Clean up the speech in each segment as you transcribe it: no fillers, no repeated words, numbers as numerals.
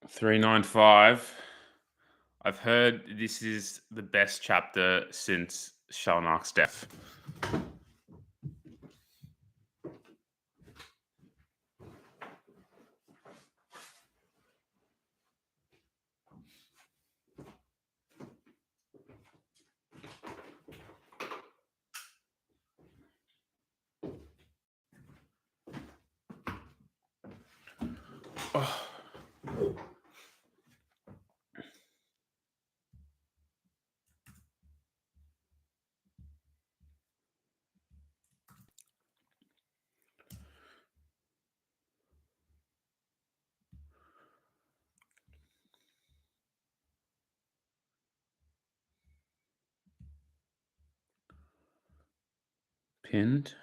395. I've heard this is the best chapter since Shalnark's death. Oh. Pinned.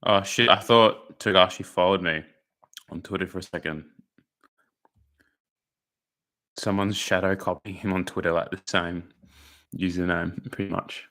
Oh shit, I thought Togashi followed me on Twitter for a second. Someone's shadow copying him on Twitter like the same username, pretty much.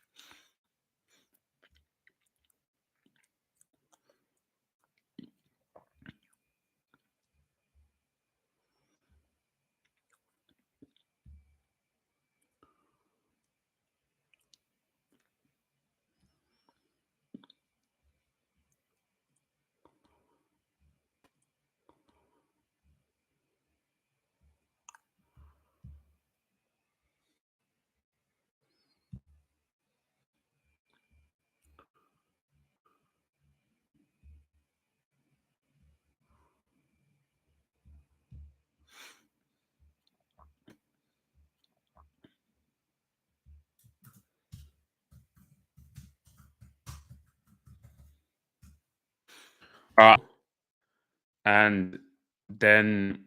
And then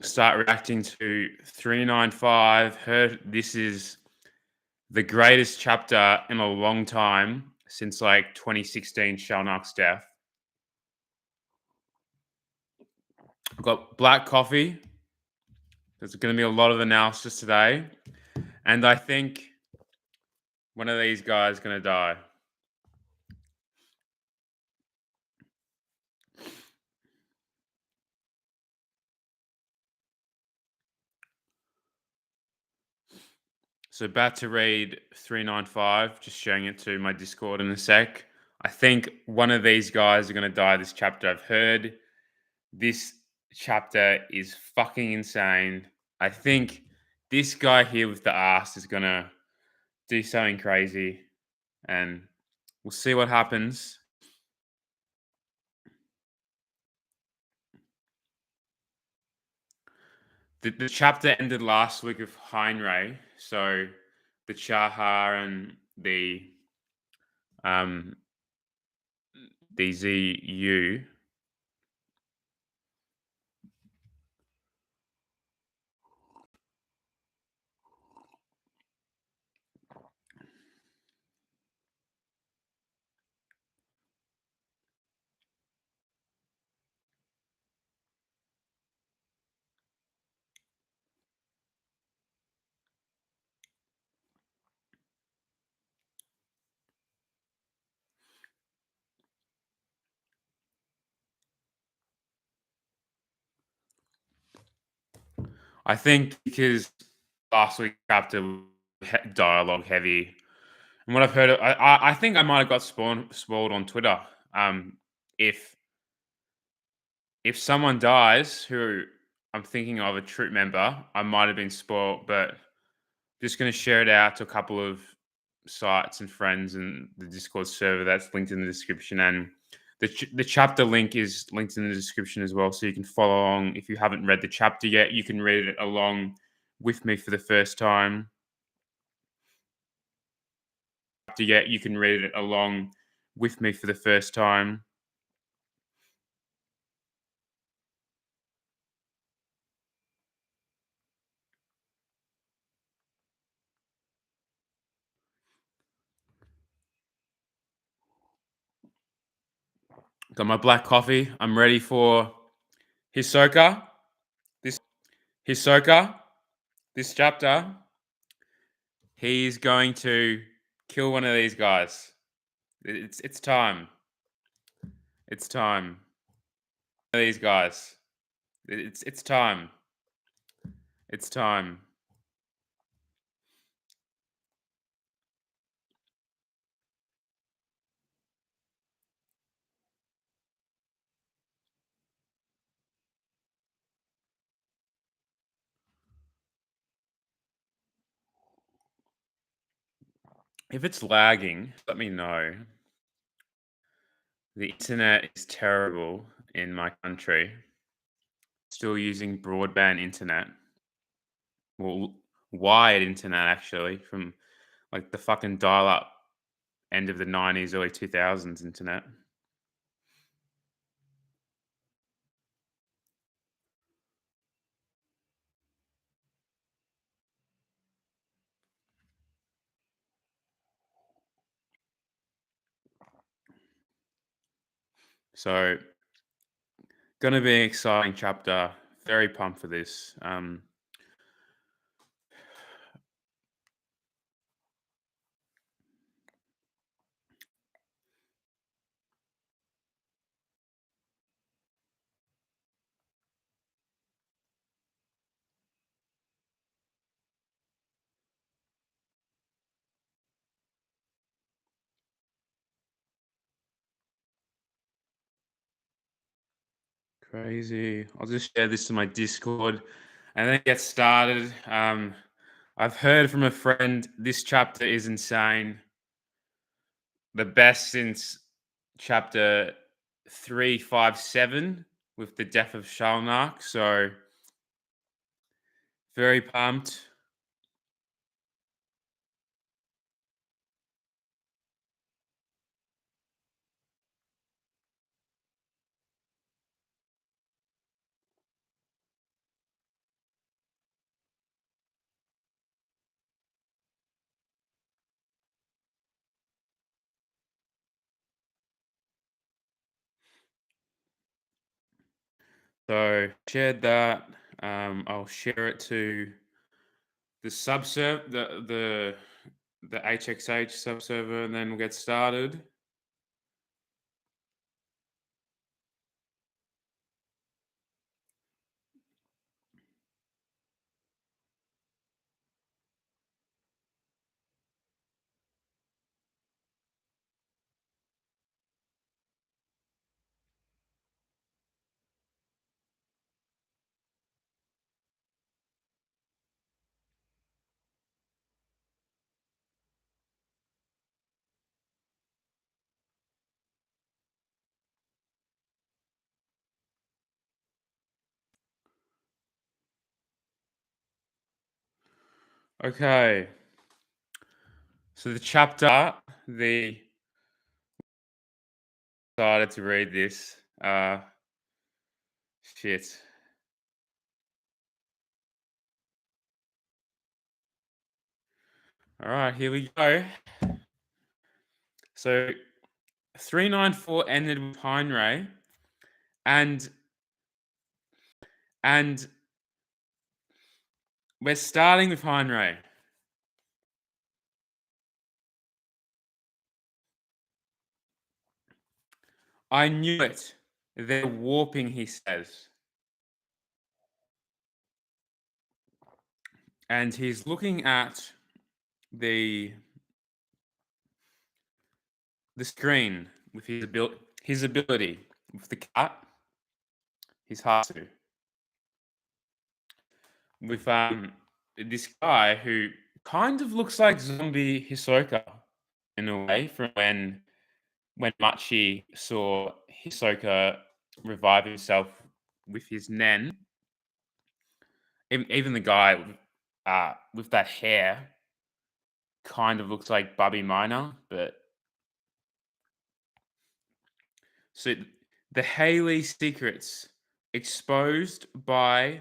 start reacting to 395. Heard this is the greatest chapter in a long time since like 2016 Shalnark's death. I've got black coffee. There's going to be a lot of analysis today. And I think one of these guys is going to die. So about to read 395, just sharing it to my Discord in a sec. I think one of these guys are going to die this chapter. I've heard this chapter is fucking insane. I think this guy here with the ass is going to do something crazy. And we'll see what happens. The chapter ended last week with Heinrei. So the Chahar and um the ZU. I think because last week chapter was dialogue heavy, and what I've heard, I think I might have got spoiled on Twitter. Um, if if someone dies who I'm thinking of a troop member, I might have been spoiled, but just going to share it out to a couple of sites and friends and the Discord server that's linked in the description. And the chapter link is linked in the description as well. So you can follow along. If you haven't read the chapter yet, you can read it along with me for the first time. You can read it along with me for the first time. Got my black coffee. I'm ready for Hisoka. This Hisoka. This chapter. He's going to kill one of these guys. It's time. It's time. These guys. It's time. It's time. If it's lagging, let me know. The internet is terrible in my country. Still using broadband internet. Well, wired internet actually from like the fucking dial-up end of the 90s, early 2000s internet. So, gonna be an exciting chapter. Very pumped for this. Crazy. I'll just share this to my Discord and then get started. I've heard from a friend this chapter is insane. The best since chapter 357 with the death of Shalnak. So very pumped. So shared that. I'll share it to the subserv the HXH subserver, and then we'll get started. Okay. So the chapter, the started to read this. Shit. All right, here we go. So 394 ended with Heinrich, and and we're starting with Heinrich. I knew it. They're warping, he says. And he's looking at the the screen with his ability with the cat, his Hatsu, with this guy who kind of looks like zombie Hisoka in a way from when Machi saw Hisoka revive himself with his Nen. Even the guy with that hair kind of looks like Bubby Minor, but so the Heil Li secrets exposed by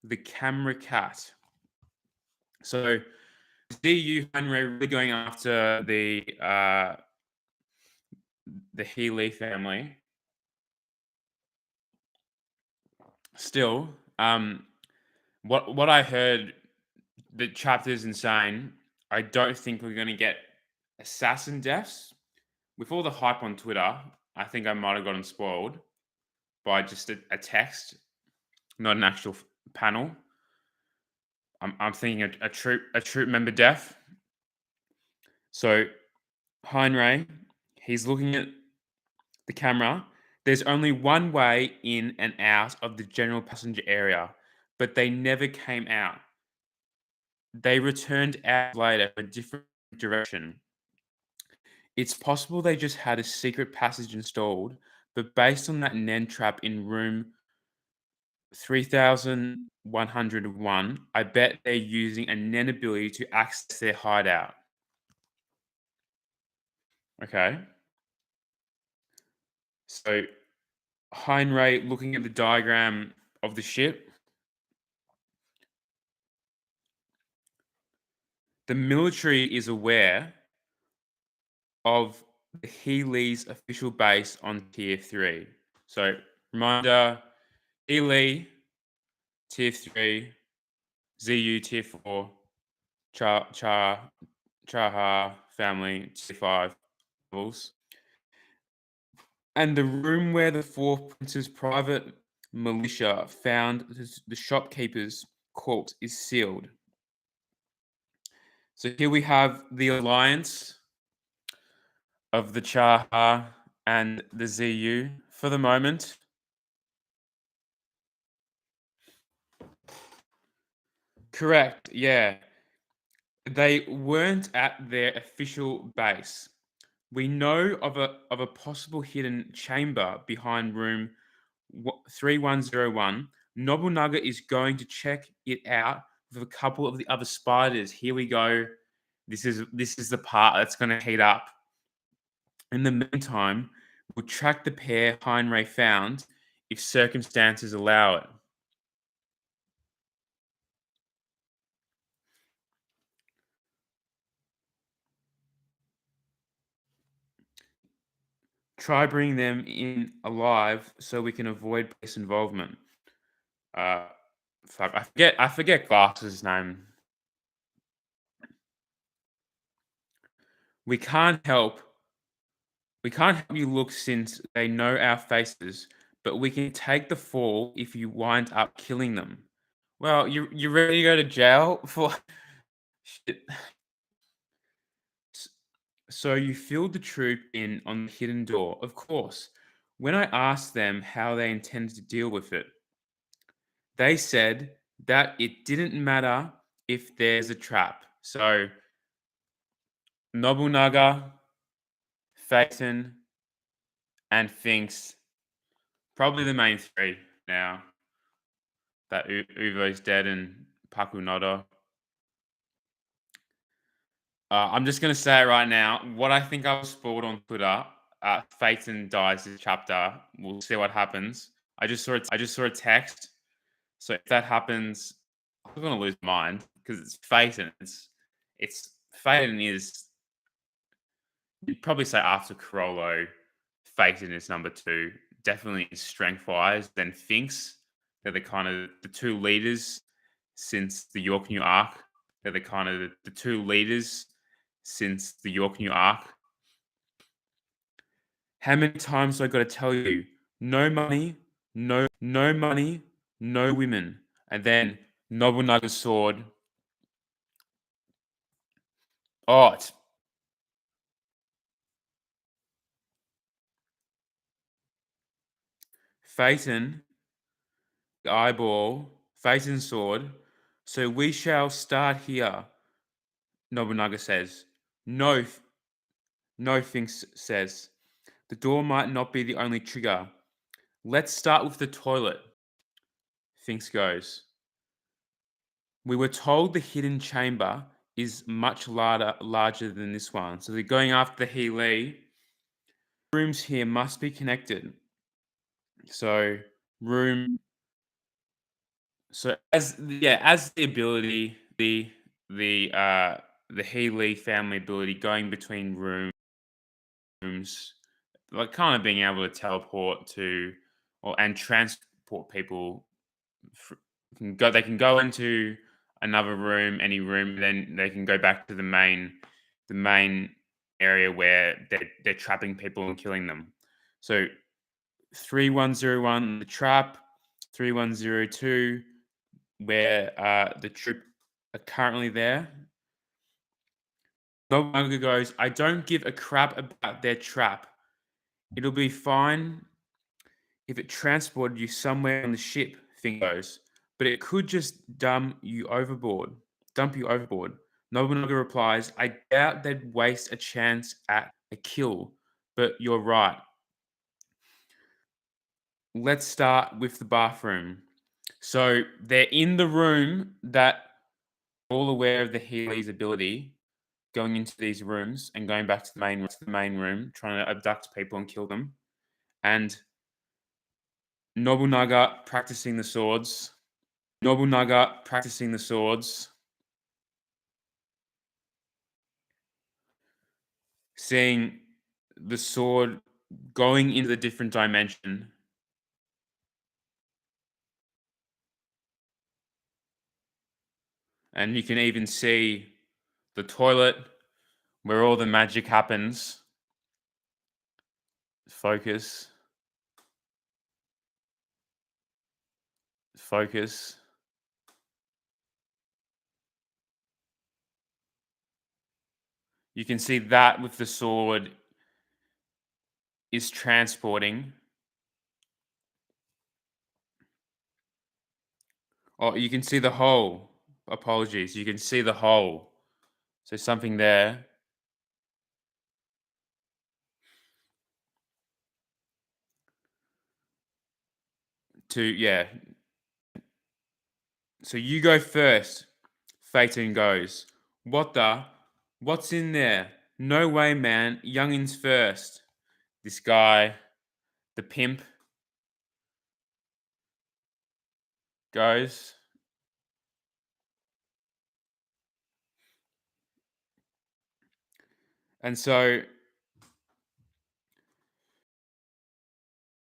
the camera cat. So DU Henry really going after the Heil Li family. Still, what I heard, the chapter's insane. I don't think we're gonna get assassin deaths. With all the hype on Twitter, I think I might have gotten spoiled by just a text, not an actual panel. I'm thinking a troop member death. So Heinrich, he's looking at the camera. There's only one way in and out of the general passenger area, but they never came out. They returned out later a different direction. It's possible they just had a secret passage installed, but based on that Nen trap in room 3101, I bet they're using a Nen ability to access their hideout. Okay. So Heinrich looking at the diagram of the ship, the military is aware of the Heil Li's official base on Tier 3. So, reminder, Heil Li, Tier 3, ZU, Tier 4, Chaha family, Tier 5 levels. And the room where the fourth prince's private militia found the shopkeeper's corpse is sealed. So here we have the alliance of the Chaha and the ZU for the moment. Correct, yeah. They weren't at their official base. We know of a possible hidden chamber behind room 3101. Nobunaga is going to check it out with a couple of the other spiders. Here we go. This is the part that's going to heat up. In the meantime, we'll track the pair Heinrich found if circumstances allow it. Try bringing them in alive so we can avoid police involvement. Uh, fuck, I forget Glass's name. We can't help we can't help you look since they know our faces, but we can take the fall if you wind up killing them. Well, you ready to go to jail for shit? S- So you filled the troop in on the hidden door, of course. When I asked them how they intended to deal with it, they said that it didn't matter if there's a trap. So Nobunaga, Phaeton, and Finks, probably the main three now. That Uvo's dead and Pakunoda. I'm just gonna say it right now. What I think I was spoiled on Twitter. Phaeton dies this chapter. We'll see what happens. I just saw a text. So if that happens, I'm gonna lose my mind because it's Phaeton. It's Phaeton is, you'd probably say after Corollo, Phaeton is number two. Definitely strength wise. Then Finks. They're the kind of the two leaders since the York New Arc. They're the kind of the two leaders since the York New Arc. How many times do I got to tell you? No money, no money, no women. And then Nobunaga's sword. Oh, it's Phaeton, the eyeball, Phaeton's sword. So we shall start here, Nobunaga says. No, no, Finks says. The door might not be the only trigger. Let's start with the toilet. Finks goes. We were told the hidden chamber is much larger than this one. So they're going after the Heil Li. Rooms here must be connected. So room. So as the ability, the the Heil Li family ability going between rooms, like kind of being able to teleport to or and transport people f- they can go into another room, any room, then they can go back to the main area where they're trapping people and killing them. So 3101 the trap, 3102 where the troop are currently there. Nobunaga goes, I don't give a crap about their trap. It'll be fine if it transported you somewhere on the ship, Thing goes, but it could just Dump you overboard. Nobunaga replies, I doubt they'd waste a chance at a kill, but you're right. Let's start with the bathroom. So they're in the room that all aware of the Heil Li's ability, going into these rooms and going back to the main room, trying to abduct people and kill them. And Nobunaga practicing the swords. Nobunaga practicing the swords. Seeing the sword going into the different dimension. And you can even see the toilet where all the magic happens. Focus. Focus. You can see that with the sword is transporting. Oh, you can see the hole. Apologies. You can see the hole. So something there. Yeah. So you go first. Phaeton goes. What the? What's in there? No way, man. Youngins first. This guy, the pimp, goes. And so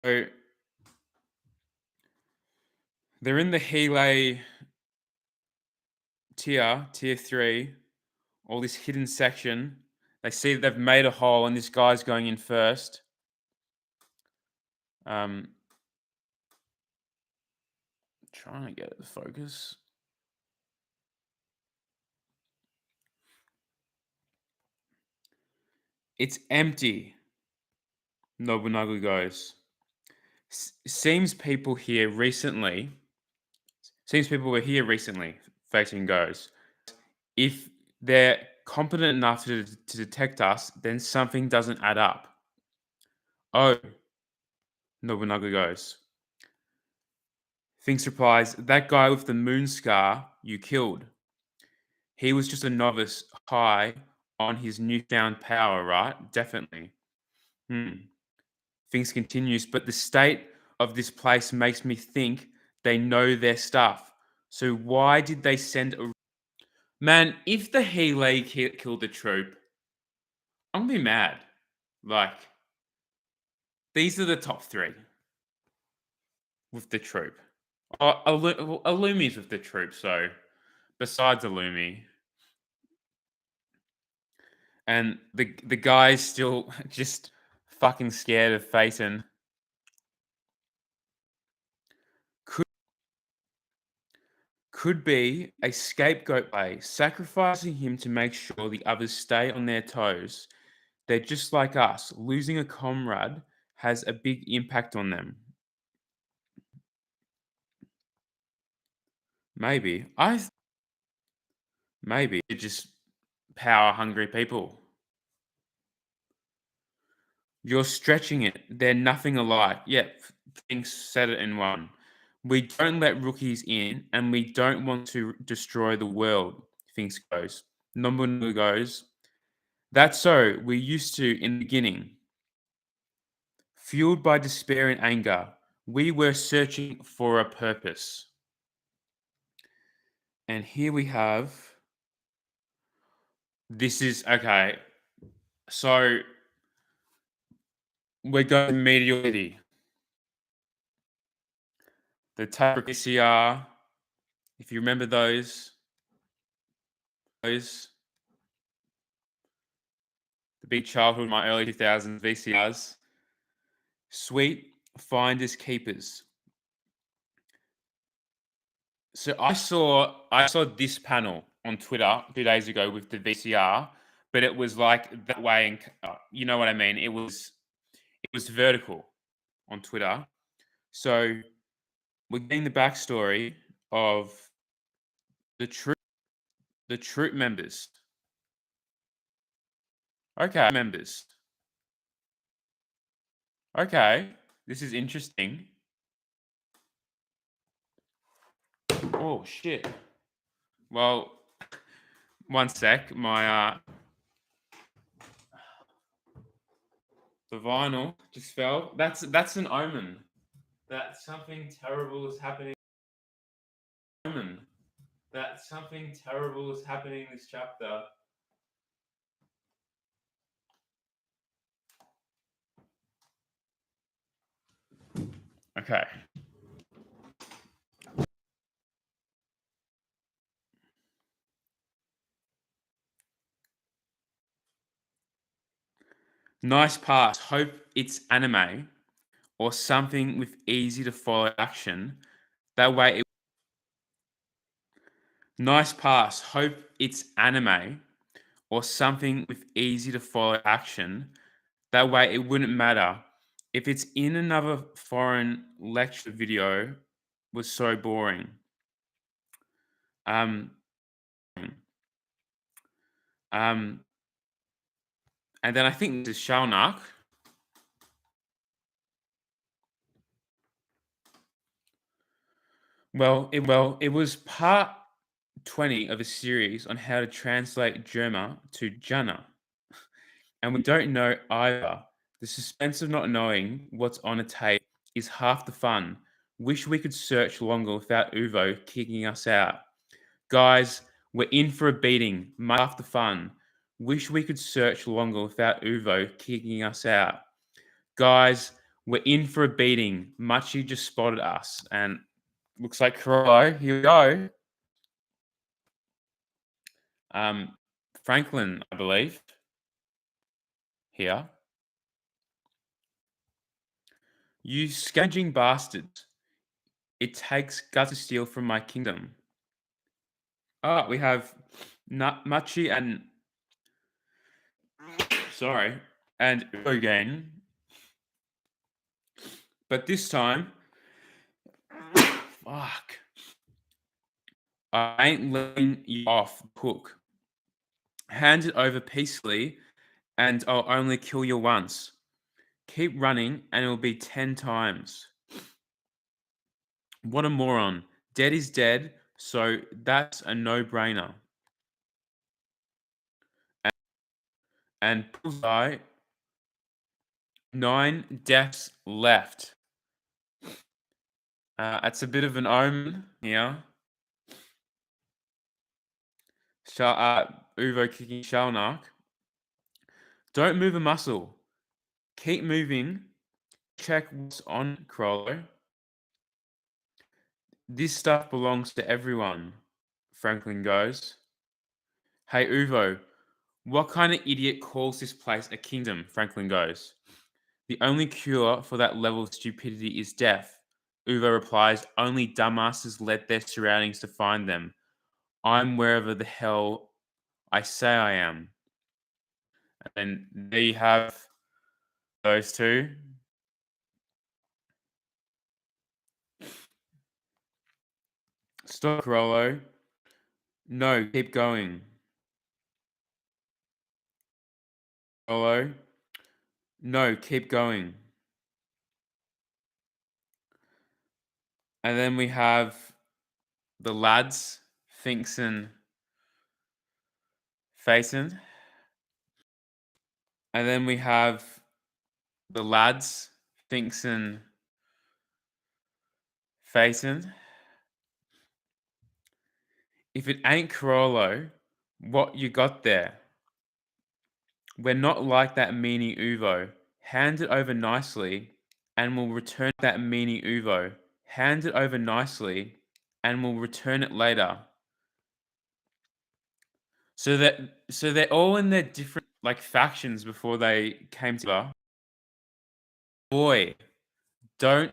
they're in the Hele tier 3, all this hidden section. They see that they've made a hole and this guy's going in first. Trying to get it to focus. It's empty, Nobunaga goes. Seems people were here recently, Phaeton goes. If they're competent enough to detect us, then something doesn't add up. Oh, Nobunaga goes. Finks replies, that guy with the moon scar you killed. He was just a novice high on his newfound power, right? Definitely. Finks continues, but the state of this place makes me think they know their stuff. So why did they send a... Man, if the Heil Li killed the troop, I'm gonna be mad. Like, these are the top 3 with the troop. Illumi's with the troop, so besides Illumi. And the guy's still just fucking scared of Phaeton. Could be a scapegoat play, sacrificing him to make sure the others stay on their toes. They're just like us. Losing a comrade has a big impact on them. Maybe. Maybe they're just power hungry people. You're stretching it. They're nothing alike. Yep, Finks said it in one. We don't let rookies in, and we don't want to destroy the world, Finks goes. Nobunaga goes, that's so. We used to in the beginning. Fueled by despair and anger, we were searching for a purpose. And here we have... This is... Okay. So, we're going to Meteor City. the Tabric VCR, if you remember those, the big childhood, my early 2000s VCRs. Sweet finders keepers. So I saw this panel on Twitter 2 days ago with the VCR, but it was like that way, and you know what I mean. It was vertical on Twitter. So we're getting the backstory of the troop members. Okay, members. Okay, this is interesting. Oh shit. Well, one sec. The vinyl just fell. That's an omen. That something terrible is happening. Omen. That something terrible is happening in this chapter. Okay. Nice pass. Hope it's anime or something with easy to follow action. That way it Nice pass. Hope it's anime or something with easy to follow action. That way it wouldn't matter if it's in another foreign lecture video was so boring. Um um and then I think this is Shalnak. It was part 20 of a series on how to translate German to Jana. And we don't know either. The suspense of not knowing what's on a tape is half the fun. Wish we could search longer without Uvo kicking us out. Guys, we're in for a beating. Half the fun. Wish we could search longer without Uvo kicking us out. Guys, we're in for a beating. Muchie just spotted us. And looks like Corollo. Here we go. Franklin, I believe. Here. You scavenging bastards. It takes guts to steal from my kingdom. Ah, we have Machi and sorry, and again. But this time, fuck. I ain't letting you off the hook. Hand it over peacefully, and I'll only kill you once. Keep running, and it'll be 10 times. What a moron. Dead is dead, so that's a no-brainer. And Bullseye, 9 deaths left. It's a bit of an omen here. Uvo kicking Shalnak. Don't move a muscle. Keep moving. Check what's on Crollo. This stuff belongs to everyone, Franklin goes. Hey, Uvo, what kind of idiot calls this place a kingdom? Franklin goes. The only cure for that level of stupidity is death. Uvo replies, only dumbasses let their surroundings define them. I'm wherever the hell I say I am. And there you have those two. Stop, Rollo. No, keep going. Rollo. No, keep going. And then we have the lads, Finks and Faison. And then we have the lads, Finks and Faison. If it ain't Corollo, what you got there? We're not like that meanie Uvo. Hand it over nicely, and we'll return that meanie Uvo. hand it over nicely, and will return it later. So they're all in their different like factions before they came together. Boy, don't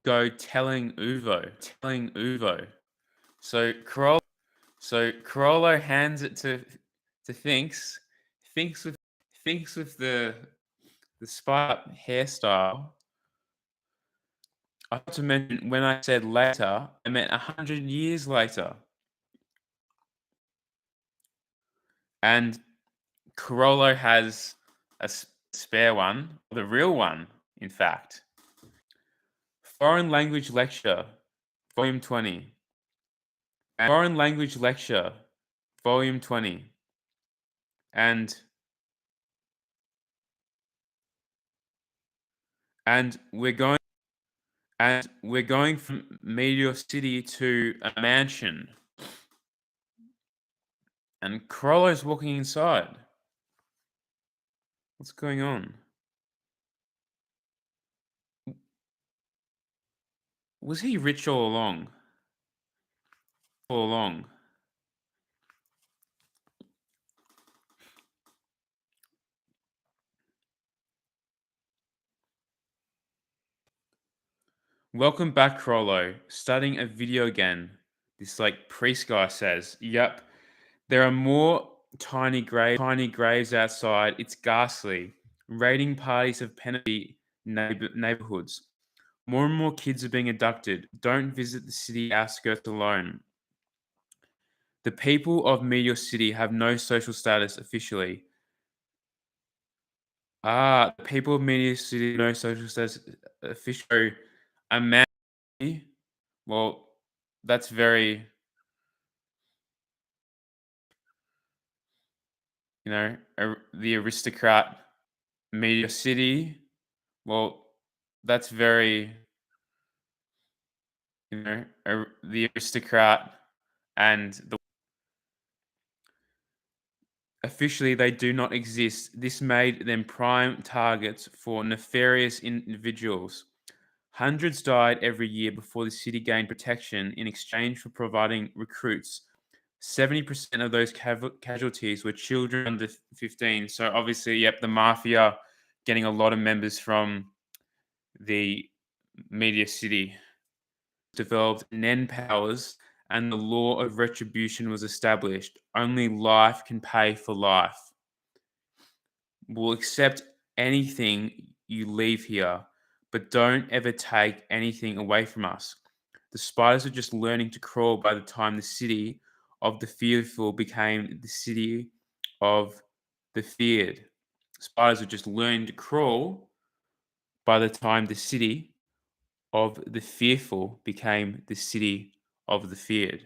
go telling Uvo. So Corollo hands it to Thinks with the spot hairstyle. I have to mention when I said later, I meant 100 years later. And Corollo has a spare one, the real one, in fact. Foreign Language Lecture, Volume 20. Foreign Language Lecture, Volume 20. And and we're going from Meteor City to a mansion. And Corollo's walking inside. What's going on? Was he rich all along? All along. Welcome back, Crollo. Starting a video again. This like priest guy says, "Yep, there are more tiny graves outside. It's ghastly. Raiding parties have penetrated neighborhoods. More and more kids are being abducted. Don't visit the city outskirts alone. The people of Meteor City have no social status officially. The people of Meteor City no social status officially. A man. Well, that's very, the aristocrat Meteor City. Well, that's very, the aristocrat and the officially they do not exist. This made them prime targets for nefarious individuals. Hundreds died every year before the city gained protection in exchange for providing recruits. 70% of those casualties were children under 15. So obviously, yep, the mafia getting a lot of members from the Media City. Developed Nen powers and the law of retribution was established. Only life can pay for life. We'll accept anything you leave here, but don't ever take anything away from us. The spiders are just learning to crawl by the time the city of the fearful became the city of the feared. Spiders are just learning to crawl by the time the city of the fearful became the city of the feared.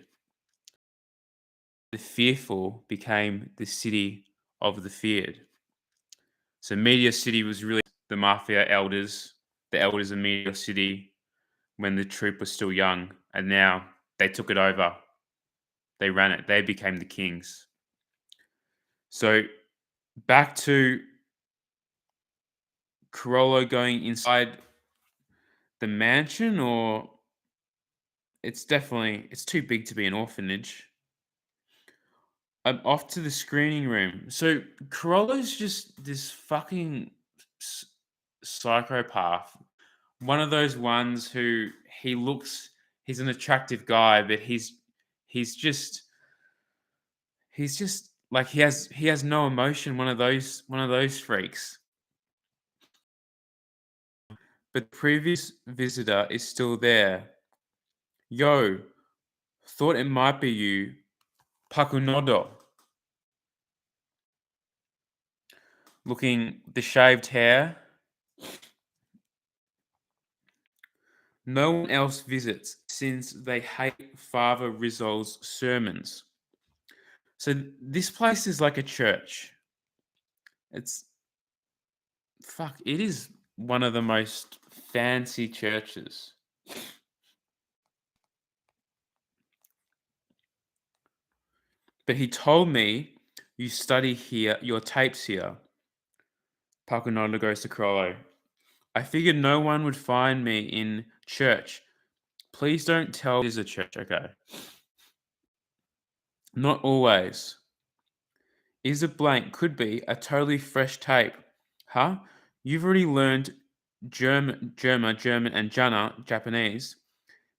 The fearful became the city of the feared. So Meteor City was really the mafia elders, the elders of Meteor City when the Troupe was still young, and now they took it over. They ran it. They became the kings. So back to Corollo going inside the mansion, or it's too big to be an orphanage. I'm off to the screening room. So Corollo's just this fucking s- psychopath. One of those ones who he's an attractive guy, but he's just he's just like he has no emotion. One of those freaks. But the previous visitor is still there. Yo, thought it might be you, Pakunodo. Looking the shaved hair. No one else visits since they hate Father Rizzo's sermons. So this place is like a church. It's it is one of the most fancy churches. But he told me you study here, your tapes here. Pakunoda goes to Crollo. I figured no one would find me in church. Please don't tell is a church. Okay. Not always. Is a blank could be a totally fresh tape. Huh? You've already learned German, and Jana, Japanese.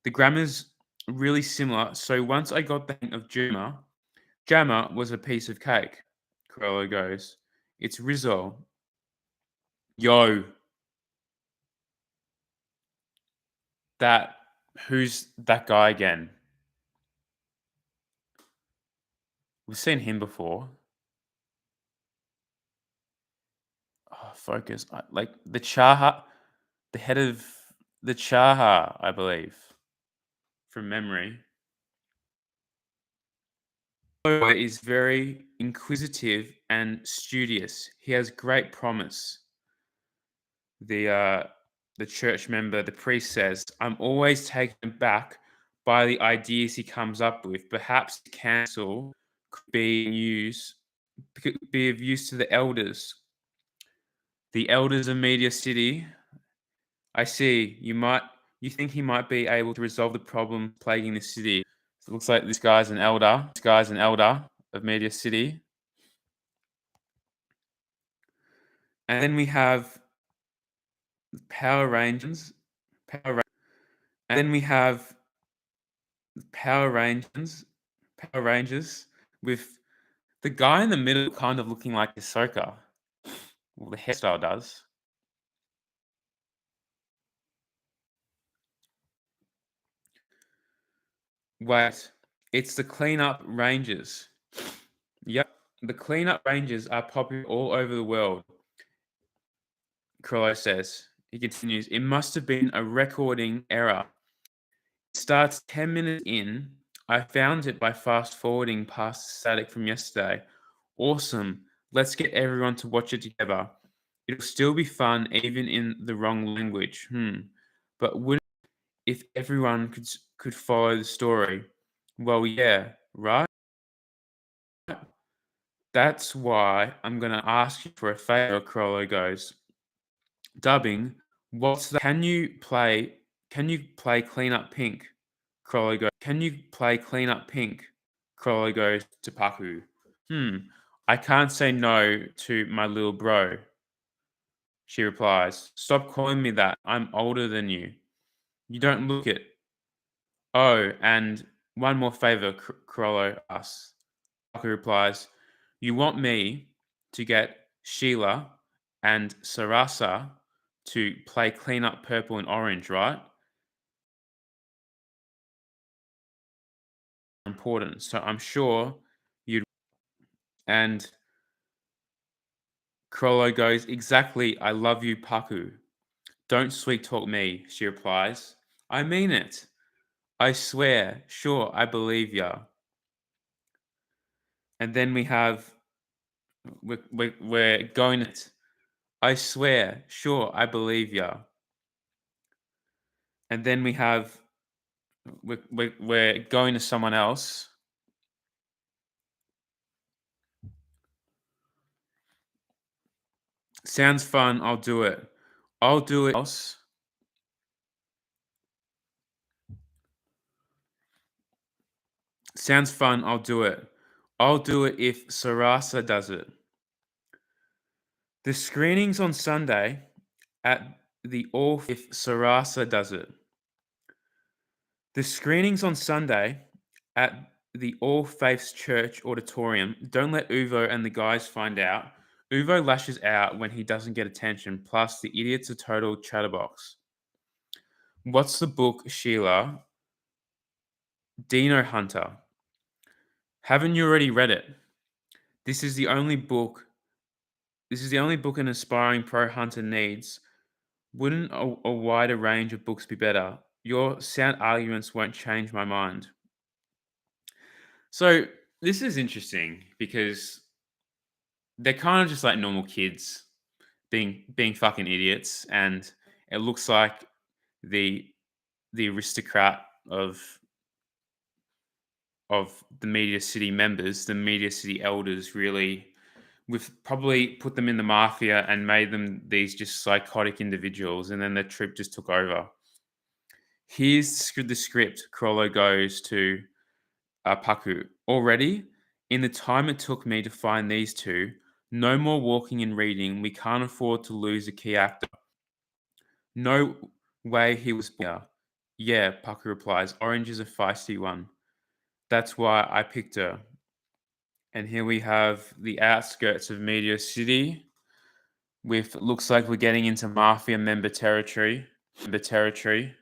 The grammar's really similar, so once I got the hang of Jammer was a piece of cake. Corello goes, it's Rizzo. Yo, that, who's that guy again? We've seen him before. Oh, focus. Like the Chaha, the head of the Chaha, I believe, from memory. Is very inquisitive and studious. He has great promise. The uh, the church member, the priest says, I'm always taken aback by the ideas he comes up with. Perhaps the council could be of use to the elders. The elders of Meteor City. I see. You think he might be able to resolve the problem plaguing the city. So it looks like this guy's an elder. This guy's an elder of Meteor City. And then we have Power Rangers. And then we have Power Rangers. Power Rangers with the guy in the middle kind of looking like Ahsoka. Well, the hairstyle does. Wait, it's the cleanup rangers. Yep, the cleanup rangers are popular all over the world. Crollo says. He continues, it must have been a recording error. It starts 10 minutes in. I found it by fast forwarding past the static from yesterday. Awesome. Let's get everyone to watch it together. It'll still be fun even in the wrong language. But wouldn't if everyone could follow the story? Well, yeah, right? That's why I'm going to ask you for a favor, Crollo goes. Dubbing, what's that? Can you play Clean Up Pink? Crowley goes, can you play Clean Up Pink? Crowley goes to Paku. I can't say no to my little bro. She replies, stop calling me that. I'm older than you. You don't look it. Oh, and one more favor, Crollo asks. Paku replies, you want me to get Sheila and Sarasa to play Clean Up Purple and Orange, right? Important. So I'm sure you'd. And Crollo goes, exactly, I love you, Paku. Don't sweet talk me, she replies. I mean it. I swear, sure, I believe ya. And then we have, we're going it. I swear, sure, I believe ya. And then we have, we're going to someone else. Sounds fun, I'll do it. I'll do it else. Sounds fun, I'll do it. I'll do it if Sarasa does it. The screening's on Sunday at the All if Sarasa does it. The screening's on Sunday at the All Faiths Church auditorium. Don't let Uvo and the guys find out. Uvo lashes out when he doesn't get attention, plus the idiot's a total chatterbox. What's the book, Sheila? Dino Hunter. Haven't you already read it? This is the only book. This is the only book an aspiring pro hunter needs. Wouldn't a wider range of books be better? Your sound arguments won't change my mind. So this is interesting because they're kind of just like normal kids being fucking idiots, and it looks like the the aristocrat of the Meteor City members, the Meteor City elders, really, we've probably put them in the mafia and made them these just psychotic individuals, and then the Troupe just took over. Here's the script. Crollo goes to Paku. Already, in the time it took me to find these two, no more walking and reading. We can't afford to lose a key actor. No way he was here. Yeah, Paku replies. Orange is a feisty one. That's why I picked her. And here we have the outskirts of Meteor City. With looks like we're getting into mafia member territory. Member territory.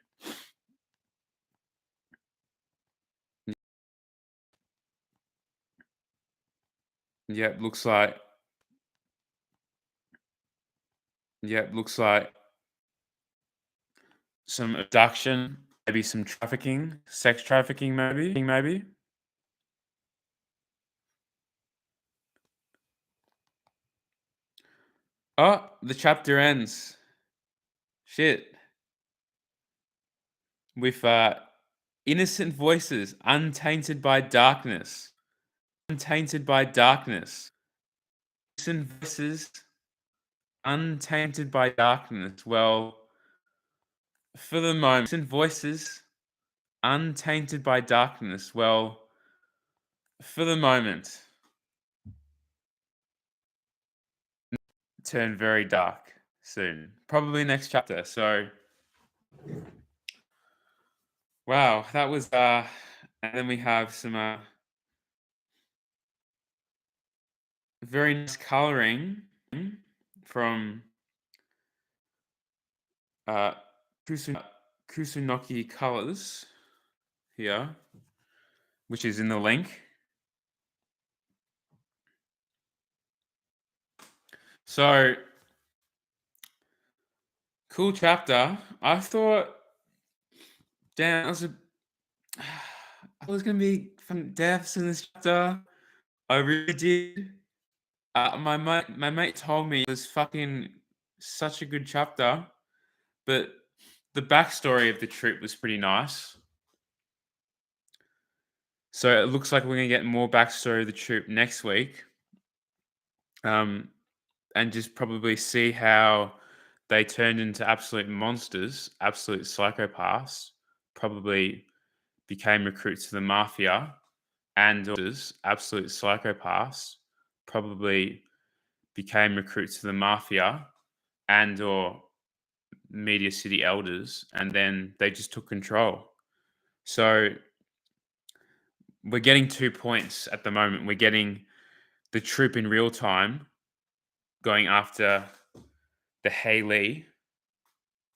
Yep, looks like some abduction, maybe some trafficking, sex trafficking, maybe. Oh, the chapter ends. Shit. With innocent voices, untainted by darkness. Untainted by darkness. Innocent voices, untainted by darkness. Well, for the moment, innocent voices, untainted by darkness. Well, for the moment, turn very dark soon. Probably next chapter. So, wow, that was and then we have some very nice coloring from uh Kusunoki Colors here, which is in the link. So, cool chapter. I thought, damn, I was gonna be some deaths in this chapter. I really did. My mate told me it was fucking such a good chapter, but the backstory of the troop was pretty nice. So it looks like we're gonna get more backstory of the troop next week, and just probably see how they turned into absolute monsters, absolute psychopaths. Probably became recruits to the mafia, and absolute psychopaths. Probably became recruits to the mafia, and or Meteor City elders, and then they just took control. So we're getting 2 points at the moment. We're getting the troop in real time going after the Heil Li,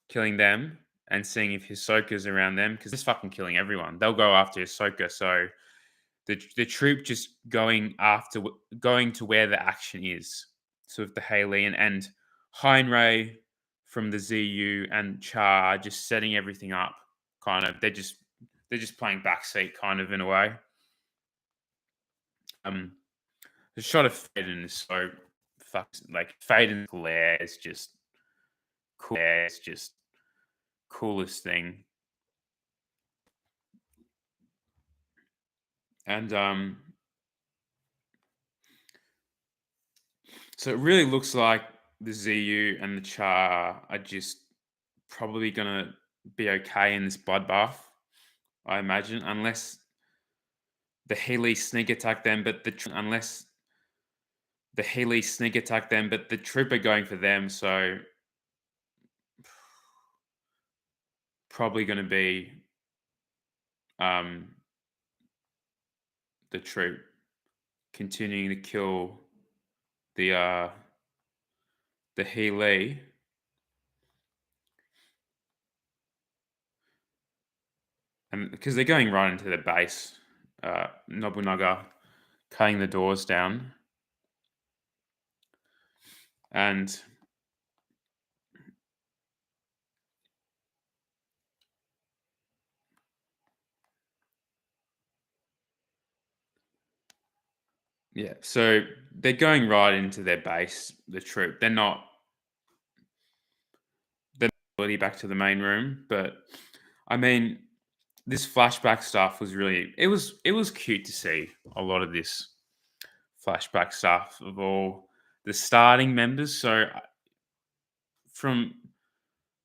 killing them and seeing if Hisoka's around them because it's fucking killing everyone. They'll go after Hisoka. So the troop just going to where the action is. So with the Heil Li and Heinrei from the ZU and Char are just setting everything up. Kind of, they're just playing backseat, kind of in a way. The shot of Faden is so like Faden's glare is just cool. It's just coolest thing. And so it really looks like the ZU and the Char are just probably gonna be okay in this bloodbath, I imagine, unless the Healy sneak attack them, but the troop are going for them, so probably going to be um, the troop continuing to kill the Healy. And because they're going right into the base, Nobunaga cutting the doors down. And yeah, so they're going right into their base, the troop. They're not back to the main room, but I mean, this flashback stuff was really it was cute to see a lot of this flashback stuff of all the starting members. So from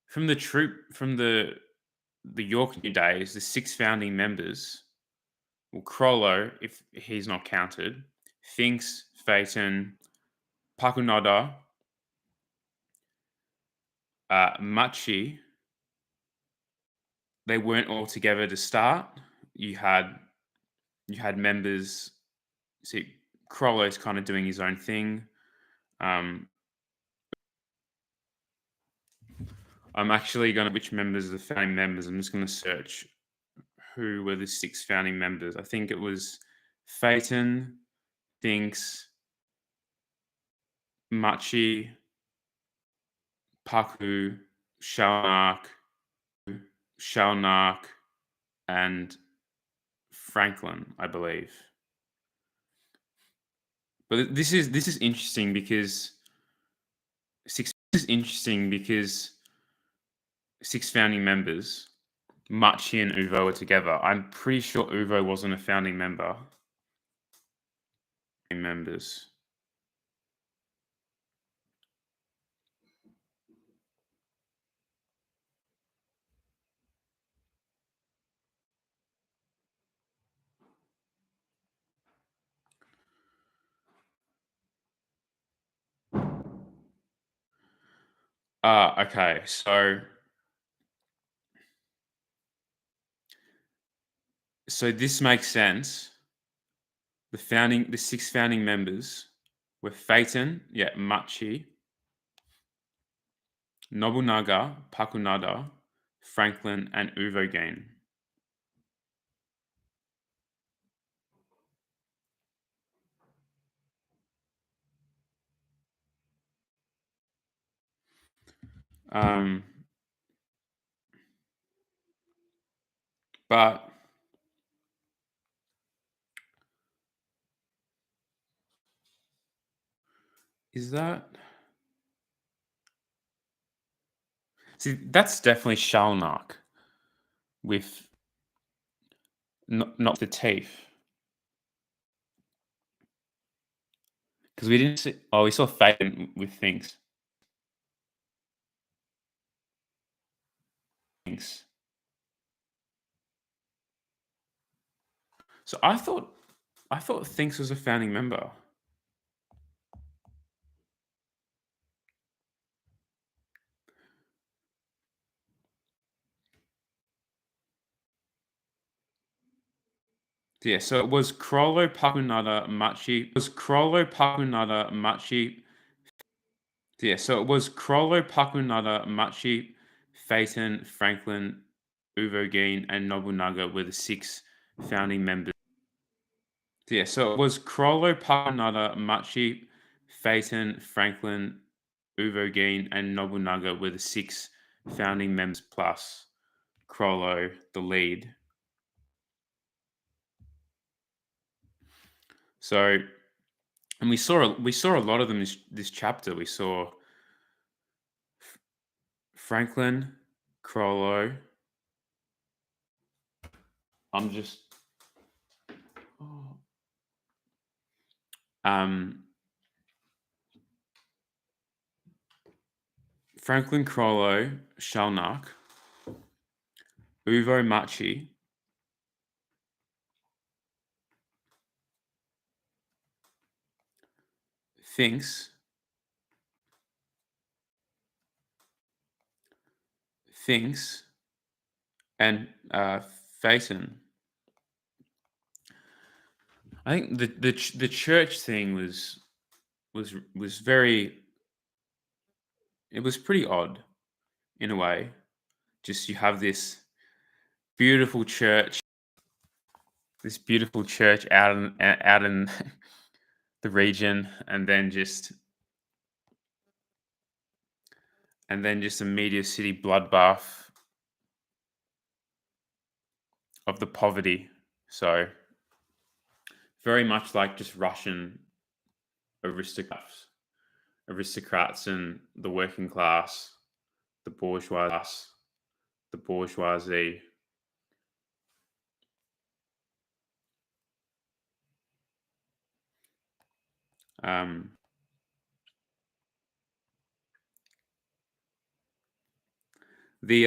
from the troop from the the York New Days, the 6 founding members, well, Crollo, if he's not counted, Finks, Phaeton, Pakunoda, Machi, they weren't all together to start. You had members. See, Crollo's kind of doing his own thing. Um, I'm actually going to which members are the founding members. I'm just going to search who were the 6 founding members. I think it was Phaeton, Finks, Machi, Paku, Shalnark, Shalnark, and Franklin, I believe. But this is interesting because 6 founding members, Machi and Uvo are together. I'm pretty sure Uvo wasn't a founding member. Members. Okay. So this makes sense. The 6 founding members were Phaeton, Machi, Nobunaga, Pakunada, Franklin, and Uvogane. Um, but is that? See, that's definitely Shalnark with not the teeth. Because we didn't see. Oh, we saw Phaeton with things. Things. So I thought Thinks was a founding member. Yeah, so it was Crollo, Pakunada, Machi. It was Crollo, Pakunada, Machi. Yeah, so it was Crollo, Pakunada, Machi, Phaeton, Franklin, Uvogine, and Nobunaga were the 6 founding members. Yeah, so it was Crollo, Pakunada, Machi, Phaeton, Franklin, Uvogine, and Nobunaga were the 6 founding members plus Crollo, the lead. So, and we saw a lot of them this chapter. We saw Franklin, Crollo. I'm just um Franklin, Crollo, Shalnark, Uvo, Machi, Finks, and Phaeton. I think the church thing was very. It was pretty odd in a way. Just you have beautiful church, this beautiful church out in the region, and then just a Meteor City bloodbath of the poverty. So very much like just Russian aristocrats and the working class, the bourgeoisie. Um, the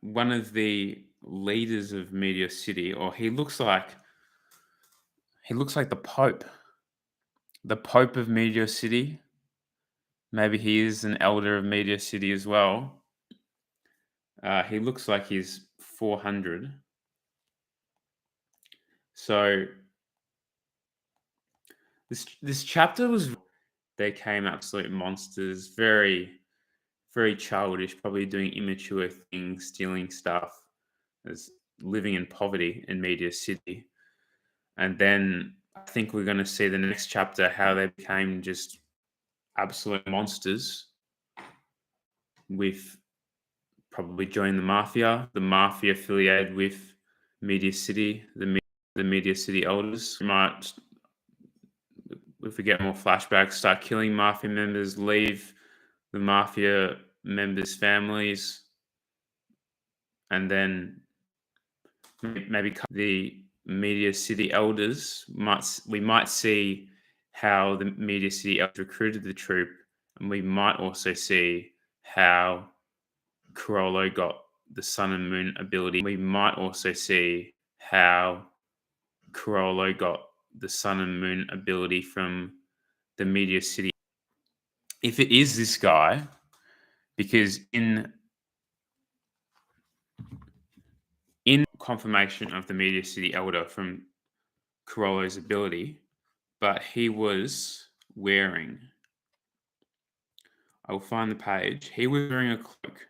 one of the leaders of Meteor City, or he looks like the Pope of Meteor City. Maybe he is an elder of Meteor City as well. He looks like he's 400. So this chapter was they came absolute monsters, very very childish, probably doing immature things, stealing stuff, as living in poverty in Media City. And then I think we're going to see the next chapter how they became just absolute monsters with probably joining the mafia affiliated with Media City, the Media City elders. We might, if we get more flashbacks, start killing mafia members, leave the mafia members' families, and then maybe the Media City elders we might see how the Media City elders recruited the troop, and we might also see how Corollo got the sun and moon ability. We might also see how Corollo got the sun and moon ability from the Media City. If it is this guy, because in confirmation of the Media City elder from Corollo's ability, but he was wearing, I'll find the page, he was wearing a cloak.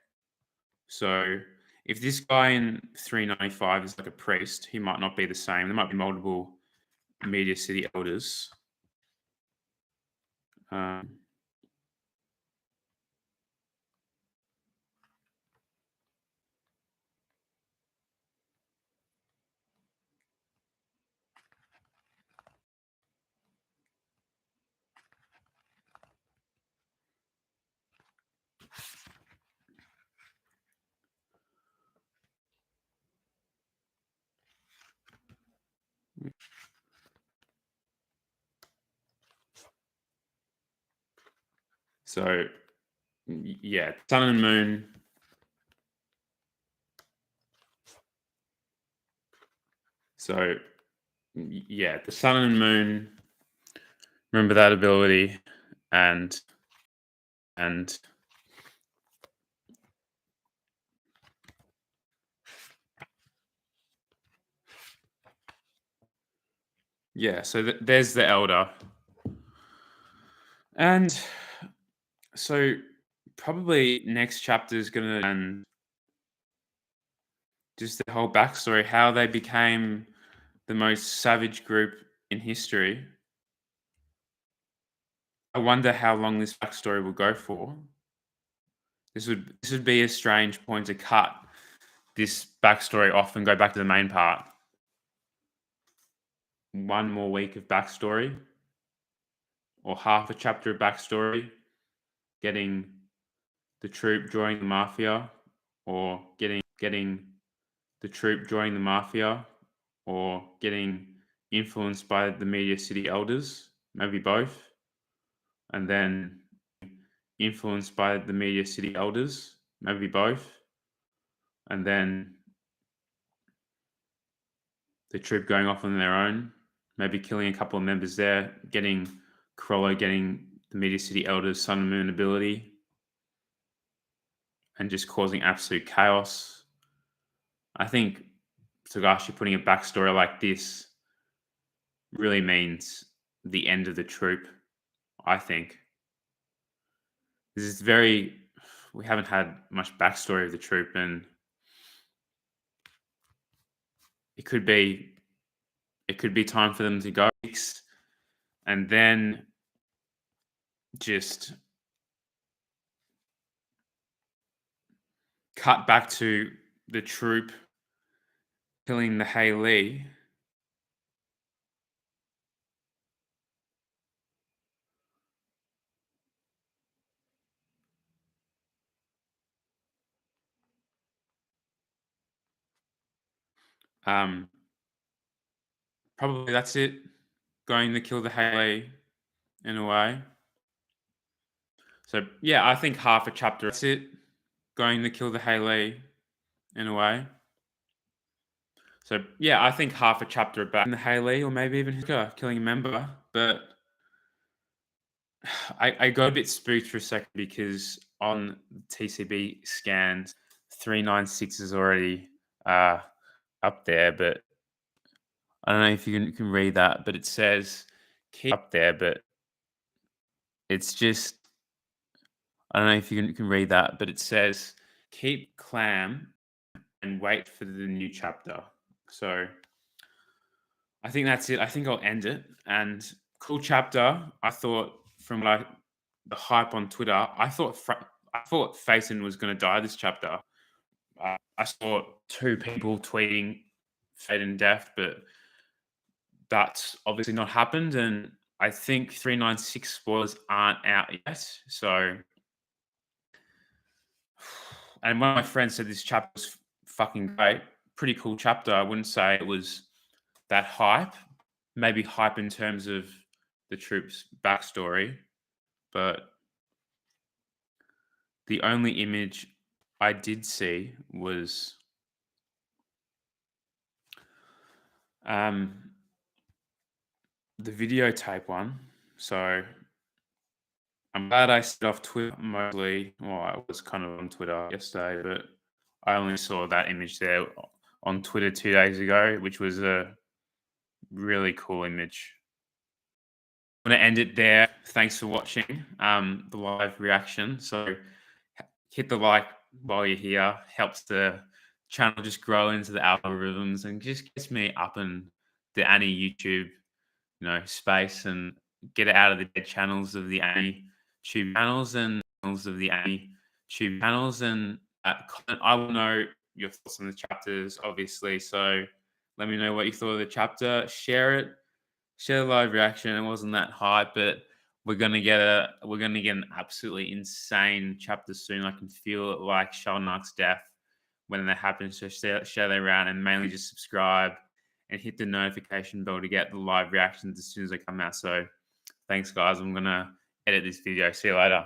So if this guy in 395 is like a priest, he might not be the same. There might be multiple Media City elders. Um, so yeah, sun and moon. So yeah, the sun and moon. Remember that ability, and yeah. So there's the elder, and so probably next chapter is gonna and just the whole backstory, how they became the most savage group in history. I wonder how long this backstory will go for. This would be a strange point to cut this backstory off and go back to the main part. One more week of backstory, or half a chapter of backstory, getting the troop joining the mafia, or getting the troop joining the mafia, or getting influenced by the Media City elders, maybe both, and then influenced by the Media City elders, maybe both, and then the troop going off on their own, maybe killing a couple of members there, getting Corollo getting the Media City elders Sun and Moon ability, and just causing absolute chaos. I think Togashi putting a backstory like this really means the end of the troop. I think this is very. We haven't had much backstory of the troop, and it could be time for them to go, and then just cut back to the troop killing the Heil Li. Um, Probably that's it. Going to kill the Heil Li in a way. So yeah, I think half a chapter. That's it. Going to kill the Heil Li in a way. So yeah, I think half a chapter about in the Heil Li, or maybe even Hooker killing a member. But I got a bit spooked for a second because on TCB scans, 396 is already uh, up there. But I don't know if you can read that, but it says keep up there, but it's just I don't know if you can read that, but it says keep clam and wait for the new chapter. So I think that's it. I think I'll end it. And cool chapter. I thought from like the hype on Twitter, I thought Faison was going to die this chapter. I saw two people tweeting fate and death, but that's obviously not happened. And I think 396 spoilers aren't out yet. So, and one of my friends said this chapter was fucking great. Pretty cool chapter. I wouldn't say it was that hype. Maybe hype in terms of the troops' backstory, but the only image I did see was the videotape one. So I'm glad I stayed off Twitter mostly. Well, I was kind of on Twitter yesterday, but I only saw that image there on Twitter 2 days ago, which was a really cool image. I'm going to end it there. Thanks for watching the live reaction. So hit the like while you're here. Helps the channel just grow into the algorithms and just gets me up in the Annie YouTube, space, and get it out of the dead channels of the Annie Tube channels and of the Annie Tube channels. And comment. I will know your thoughts on the chapters, obviously. So let me know what you thought of the chapter. Share the live reaction. It wasn't that hype, but we're gonna get an absolutely insane chapter soon. I can feel it, like Shalnak's death when that happens. So share that around and mainly just subscribe and hit the notification bell to get the live reactions as soon as they come out. So thanks, guys. I'm gonna edit this video. See you later.